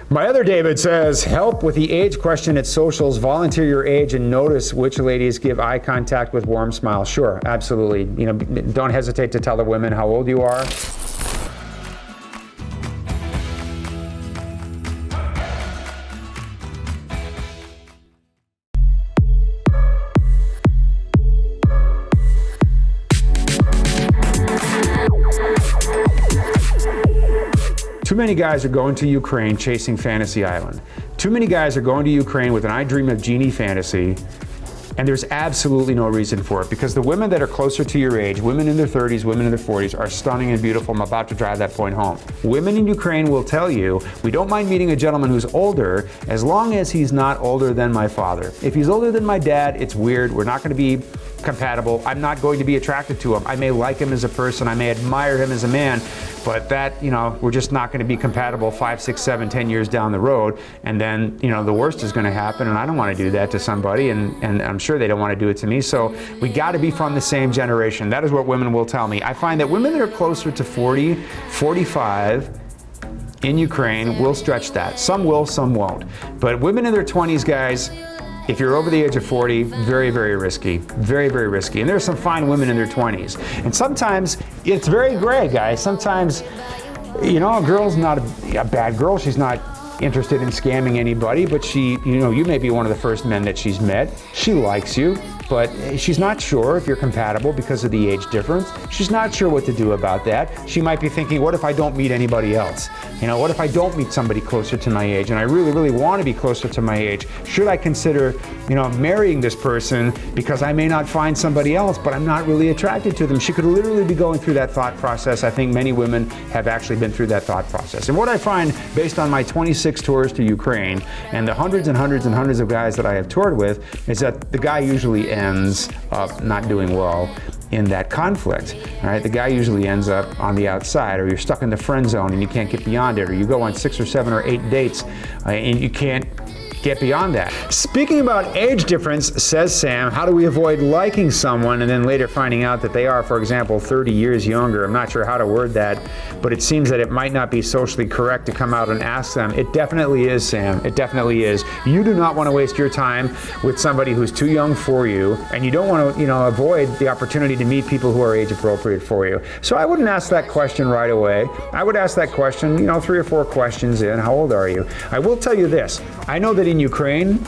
My other David says, help with the age question at socials, volunteer your age and notice which ladies give eye contact with warm smiles. Sure, absolutely. Don't hesitate to tell the women how old you are. Too many guys are going to Ukraine chasing Fantasy Island. Too many guys are going to Ukraine with an I Dream of Jeannie fantasy, and there's absolutely no reason for it, because the women that are closer to your age, women in their 30s, women in their 40s, are stunning and beautiful. I'm about to drive that point home. Women in Ukraine will tell you, we don't mind meeting a gentleman who's older as long as he's not older than my father. If he's older than my dad, it's weird. We're not going to be compatible. I'm not going to be attracted to him. I may like him as a person. I may admire him as a man, but that, we're just not going to be compatible 5, 6, 7, 10 years down the road. And then, the worst is going to happen. And I don't want to do that to somebody. And I'm sure they don't want to do it to me. So we got to be from the same generation. That is what women will tell me. I find that women that are closer to 40, 45, in Ukraine will stretch that. Some will, some won't. But women in their 20s, guys, if you're over the age of 40, very, very risky. Very, very risky. And there's some fine women in their 20s. And sometimes it's very gray, guys. Sometimes, a girl's not a bad girl. She's not interested in scamming anybody, but she, you may be one of the first men that she's met. She likes you, but she's not sure if you're compatible because of the age difference. She's not sure what to do about that. She might be thinking, what if I don't meet anybody else? What if I don't meet somebody closer to my age and I really, really want to be closer to my age? Should I consider, marrying this person because I may not find somebody else, but I'm not really attracted to them? She could literally be going through that thought process. I think many women have actually been through that thought process. And what I find based on my 26 tours to Ukraine and the hundreds and hundreds and hundreds of guys that I have toured with is that the guy usually ends up not doing well in that conflict. All right, the guy usually ends up on the outside, or you're stuck in the friend zone and you can't get beyond it, or you go on 6 or 7 or 8 dates and you can't get beyond that. Speaking about age difference, says Sam, how do we avoid liking someone and then later finding out that they are, for example, 30 years younger? I'm not sure how to word that, but it seems that it might not be socially correct to come out and ask them. It definitely is, Sam. It definitely is. You do not want to waste your time with somebody who's too young for you, and you don't want to, avoid the opportunity to meet people who are age appropriate for you. So I wouldn't ask that question right away. I would ask that question, 3 or 4 questions in. How old are you? I will tell you this. I know that in Ukraine,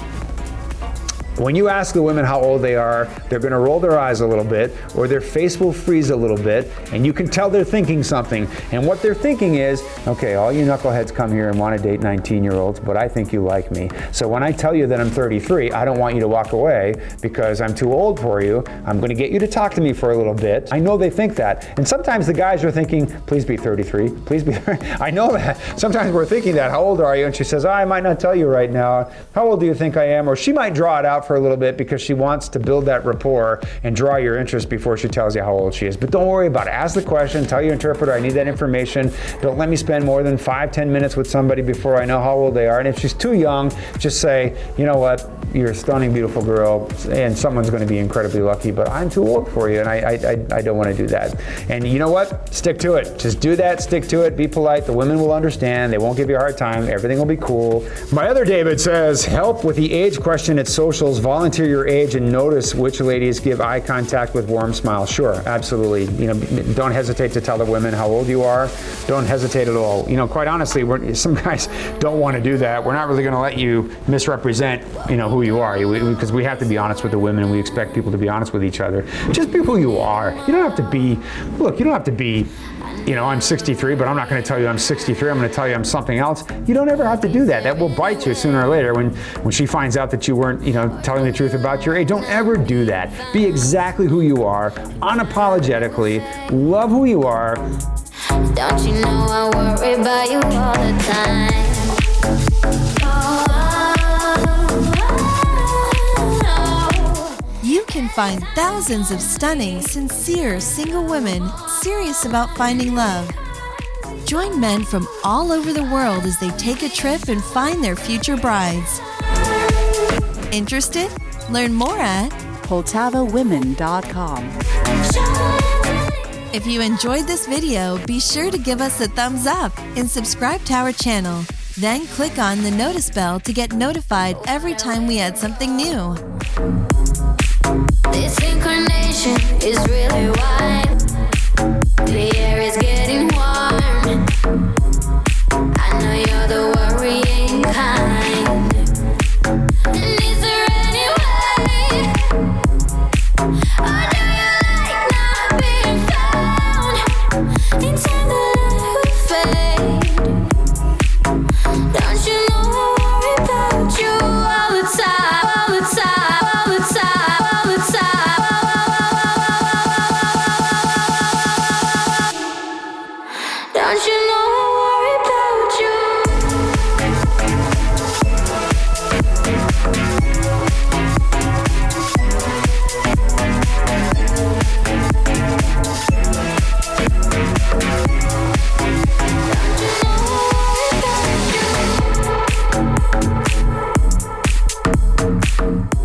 when you ask the women how old they are, they're going to roll their eyes a little bit, or their face will freeze a little bit, and you can tell they're thinking something. And what they're thinking is, okay, all you knuckleheads come here and want to date 19-year-olds, but I think you like me. So when I tell you that I'm 33, I don't want you to walk away because I'm too old for you. I'm going to get you to talk to me for a little bit. I know they think that. And sometimes the guys are thinking, please be 33, please be 30. I know that. Sometimes we're thinking that, how old are you? And she says, I might not tell you right now. How old do you think I am? Or she might draw it out for a little bit because she wants to build that rapport and draw your interest before she tells you how old she is. But don't worry about it. Ask the question, tell your interpreter, I need that information. Don't let me spend more than 5-10 minutes with somebody before I know how old they are. And if she's too young, just say, you know what, you're a stunning, beautiful girl, and someone's going to be incredibly lucky, but I'm too old for you, and I don't want to do that. And you know what? Stick to it. Just do that, stick to it, be polite. The women will understand. They won't give you a hard time. Everything will be cool. My other David says, help with the age question at socials, volunteer your age and notice which ladies give eye contact with warm smiles. Sure, absolutely. Don't hesitate to tell the women how old you are. Don't hesitate at all. Quite honestly, some guys don't want to do that. We're not really going to let you misrepresent, who you are, because we have to be honest with the women, and we expect people to be honest with each other. Just be who you are. You don't have to be, I'm 63, but I'm not going to tell you I'm 63. I'm going to tell you I'm something else. You don't ever have to do that. That will bite you sooner or later when she finds out that you weren't, telling the truth about your age. Don't ever do that. Be exactly who you are, unapologetically. Love who you are. Don't you know I worry about you all the time? You can find thousands of stunning, sincere, single women serious about finding love. Join men from all over the world as they take a trip and find their future brides. Interested? Learn more at PoltavaWomen.com. If you enjoyed this video, be sure to give us a thumbs up and subscribe to our channel. Then click on the notice bell to get notified every time we add something new. This incarnation is really wide. The air is getting warm. I know you're the worrying kind. And is there any way? Or do you like not being found? Until the light will fade. Don't you know I worry about you all the time, all the time, all the time, all the time. Don't you know I worry about you? Don't you know I worry about you?